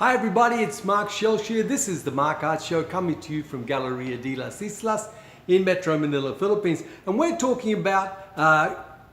Hi everybody, it's Mark Shellshear. This is the Mark Art Show coming to you from Galleria de las Islas in Metro Manila, Philippines. And we're talking about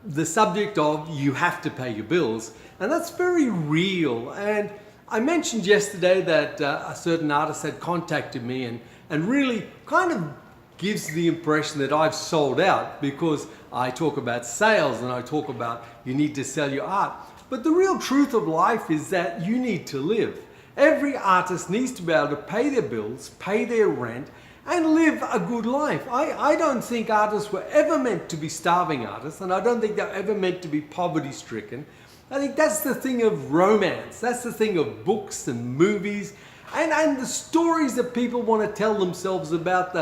the subject of you have to pay your bills. And that's very real. And I mentioned yesterday that a certain artist had contacted me and really kind of gives the impression that I've sold out because I talk about sales and I talk about you need to sell your art. But the real truth of life is that you need to live. Every artist needs to be able to pay their bills, pay their rent, and live a good life. I don't think artists were ever meant to be starving artists, and I don't think they're ever meant to be poverty-stricken. I think that's the thing of romance. That's the thing of books and movies, and the stories that people want to tell themselves about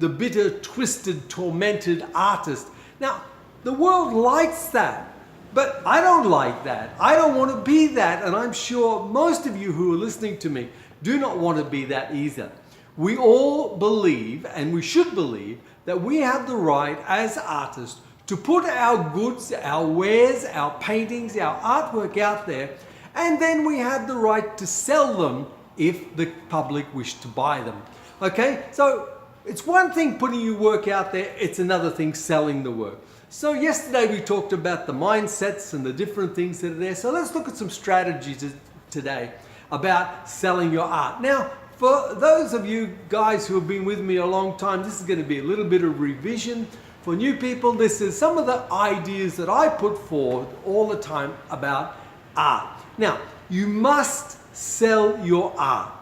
the bitter, twisted, tormented artist. Now, the world likes that. But I don't like that. I don't want to be that, and I'm sure most of you who are listening to me do not want to be that either. We all believe, and we should believe, that we have the right as artists to put our goods, our wares, our paintings, our artwork out there, and then we have the right to sell them if the public wish to buy them. Okay? So it's one thing putting your work out there, it's another thing selling the work. So yesterday we talked about the mindsets and the different things that are there. So let's look at some strategies today about selling your art. Now, for those of you guys who have been with me a long time, this is going to be a little bit of revision. For new people, this is some of the ideas that I put forward all the time about art. Now, you must sell your art.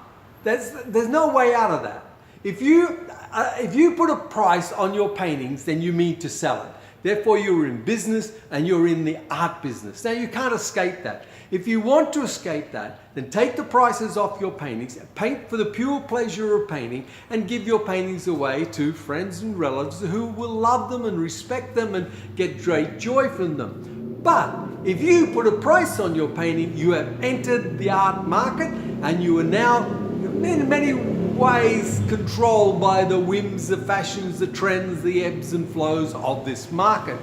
There's no way out of that. If you put a price on your paintings, then you mean to sell it. Therefore, you're in business and you're in the art business. Now, you can't escape that. If you want to escape that, then take the prices off your paintings, paint for the pure pleasure of painting, and give your paintings away to friends and relatives who will love them and respect them and get great joy from them. But if you put a price on your painting, you have entered the art market and you are now, in many ways, controlled by the whims, the fashions, the trends, the ebbs and flows of this market.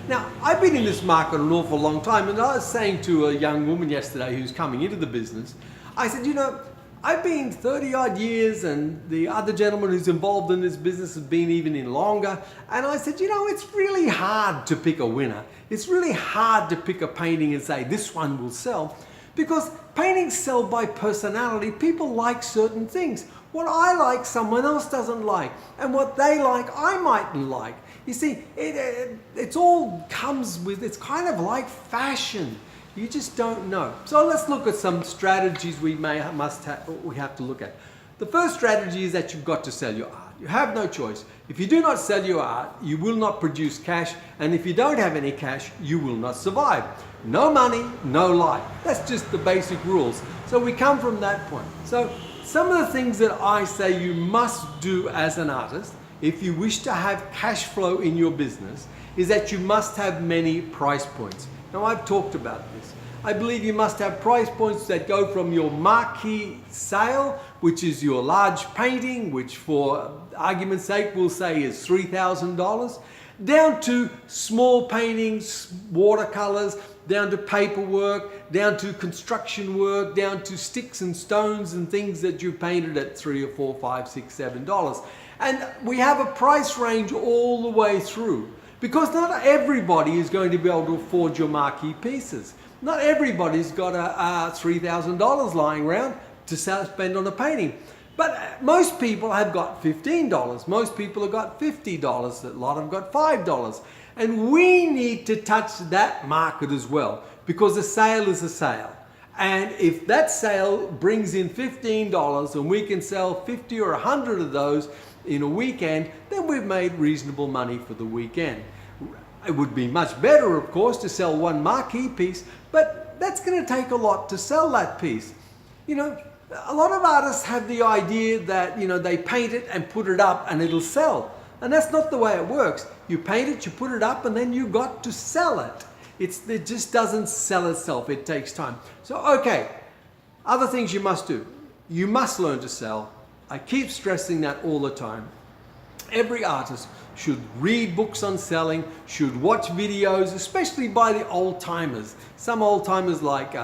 Now, I've been in this market an awful long time, and I was saying to a young woman yesterday who's coming into the business, I said, you know, I've been 30 odd years and the other gentleman who's involved in this business has been even in longer. And I said, you know, it's really hard to pick a winner. It's really hard to pick a painting and say this one will sell, because paintings sell by personality. People like certain things. What I like, someone else doesn't like. And what they like, I mightn't like. You see, it's all comes with, it's kind of like fashion. You just don't know. So let's look at some strategies we have to look at. The first strategy is that you've got to sell your art. You have no choice. If you do not sell your art, you will not produce cash. And if you don't have any cash, you will not survive. No money, no life. That's just the basic rules. So we come from that point. So some of the things that I say you must do as an artist, if you wish to have cash flow in your business, is that you must have many price points. Now, I've talked about this. I believe you must have price points that go from your marquee sale, which is your large painting, which for argument's sake we'll say is $3,000, down to small paintings, watercolors, down to paperwork, down to construction work, down to sticks and stones and things that you painted at $3 or $4, $5, $6, $7. And we have a price range all the way through, because not everybody is going to be able to afford your marquee pieces. Not everybody's got $3,000 lying around to spend on a painting. But most people have got $15. Most people have got $50. A lot have got $5. And we need to touch that market as well, because a sale is a sale. And if that sale brings in $15 and we can sell 50 or 100 of those in a weekend, then we've made reasonable money for the weekend. It would be much better, of course, to sell one marquee piece, but that's going to take a lot to sell that piece. You know, a lot of artists have the idea that, you know, they paint it and put it up and it'll sell. And that's not the way it works. You paint it, you put it up, and then you got to sell it. It just doesn't sell itself. It takes time. So, okay, other things you must do. You must learn to sell. I keep stressing that all the time. Every artist should read books on selling, should watch videos, especially by the old timers. Some old timers like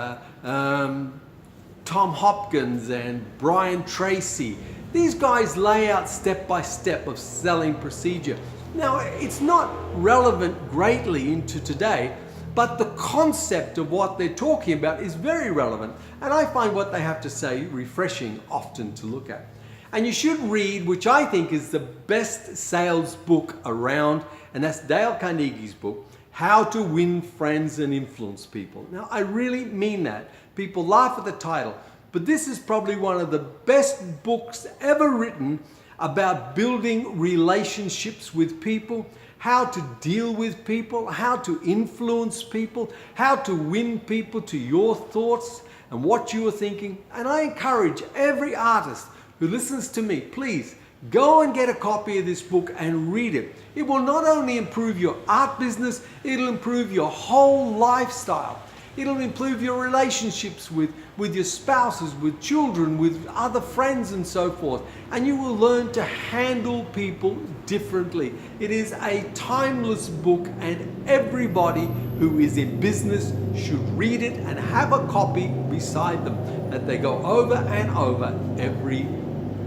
Tom Hopkins and Brian Tracy. These guys lay out step by step of selling procedure. Now, it's not relevant greatly into today, but the concept of what they're talking about is very relevant, and I find what they have to say refreshing often to look at. And you should read, which I think is the best sales book around, and that's Dale Carnegie's book, How to Win Friends and Influence People. Now, I really mean that. People laugh at the title, but this is probably one of the best books ever written about building relationships with people, how to deal with people, how to influence people, how to win people to your thoughts and what you are thinking. And I encourage every artist who listens to me, please go and get a copy of this book and read it. It will not only improve your art business, it'll improve your whole lifestyle. It'll improve your relationships with your spouses, with children, with other friends and so forth. And you will learn to handle people differently. It is a timeless book, and everybody who is in business should read it and have a copy beside them that they go over and over every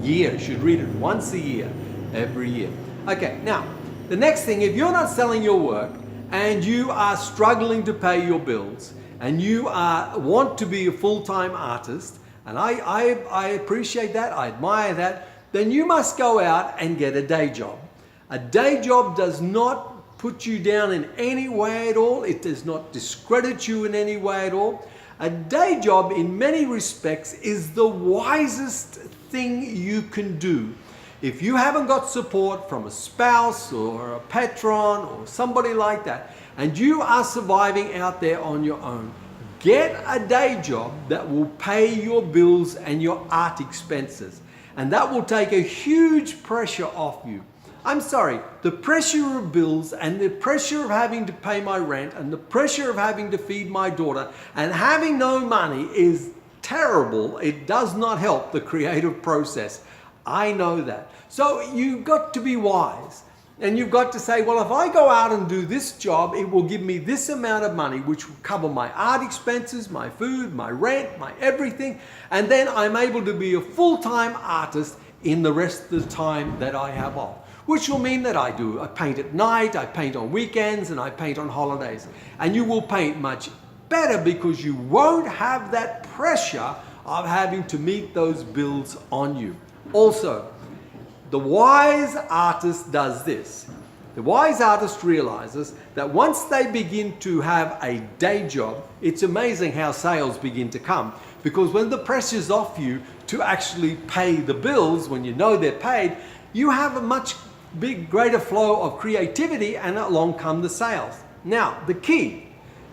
year. Should read it once a year, every year. Okay, now, the next thing, if you're not selling your work and you are struggling to pay your bills, and you want to be a full-time artist, and I appreciate that, I admire that, then you must go out and get a day job. A day job does not put you down in any way at all. It does not discredit you in any way at all. A day job, in many respects, is the wisest thing you can do. If you haven't got support from a spouse or a patron or somebody like that, and you are surviving out there on your own, get a day job that will pay your bills and your art expenses. And that will take a huge pressure off you. I'm sorry, the pressure of bills and the pressure of having to pay my rent and the pressure of having to feed my daughter and having no money is terrible. It does not help the creative process. I know that. So you've got to be wise. And you've got to say, well, if I go out and do this job, it will give me this amount of money, which will cover my art expenses, my food, my rent, my everything. And then I'm able to be a full-time artist in the rest of the time that I have off, which will mean that I paint at night, I paint on weekends, and I paint on holidays. And you will paint much better because you won't have that pressure of having to meet those bills on you. Also, the wise artist does this. The wise artist realizes that once they begin to have a day job, it's amazing how sales begin to come. Because when the pressure's off you to actually pay the bills, when you know they're paid, you have a much greater flow of creativity, and along come the sales. Now, the key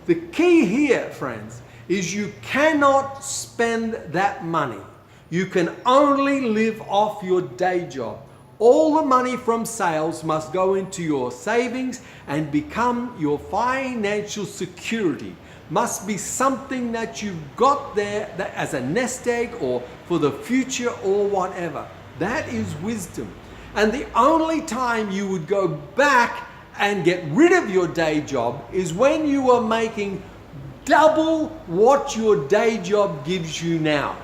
here, friends, is you cannot spend that money. You can only live off your day job. All the money from sales must go into your savings and become your financial security. Must be something that you've got there that as a nest egg or for the future or whatever. That is wisdom. And the only time you would go back and get rid of your day job is when you are making double what your day job gives you now.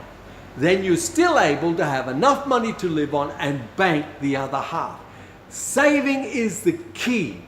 Then you're still able to have enough money to live on and bank the other half. Saving is the key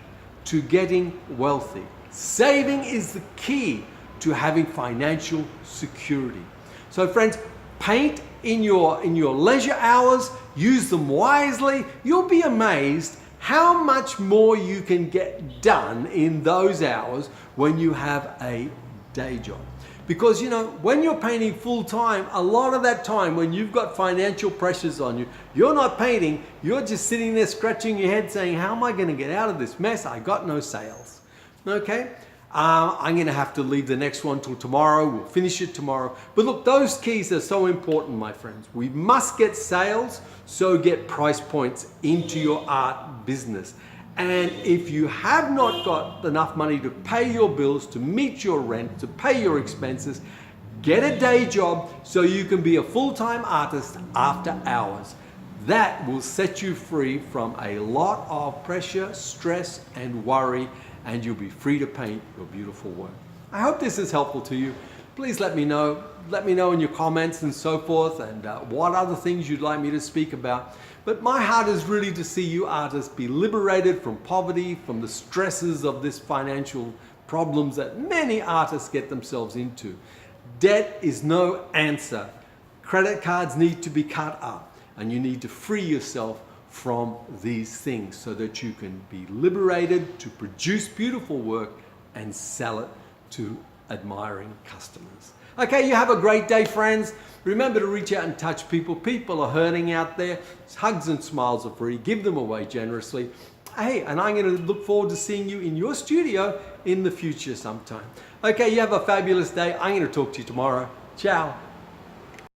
to getting wealthy. Saving is the key to having financial security. So friends, paint in your leisure hours, use them wisely. You'll be amazed how much more you can get done in those hours when you have a day job. Because, you know, when you're painting full time, a lot of that time when you've got financial pressures on you, you're not painting, you're just sitting there scratching your head saying, how am I going to get out of this mess? I got no sales. Okay? I'm going to have to leave the next one till tomorrow. We'll finish it tomorrow. But look, those keys are so important, my friends. We must get sales, so get price points into your art business. And if you have not got enough money to pay your bills, to meet your rent, to pay your expenses, get a day job so you can be a full-time artist after hours. That will set you free from a lot of pressure, stress, and worry, and you'll be free to paint your beautiful work. I hope this is helpful to you. please let me know. Let me know in your comments and so forth, and what other things you'd like me to speak about. But my heart is really to see you artists be liberated from poverty, from the stresses of this financial problems that many artists get themselves into. Debt is no answer. Credit cards need to be cut up, and you need to free yourself from these things so that you can be liberated to produce beautiful work and sell it to admiring customers. Okay, you have a great day, friends. Remember to reach out and touch people. People are hurting out there. Hugs and smiles are free. Give them away generously. Hey, and I'm going to look forward to seeing you in your studio in the future sometime. Okay, you have a fabulous day. I'm going to talk to you tomorrow. Ciao.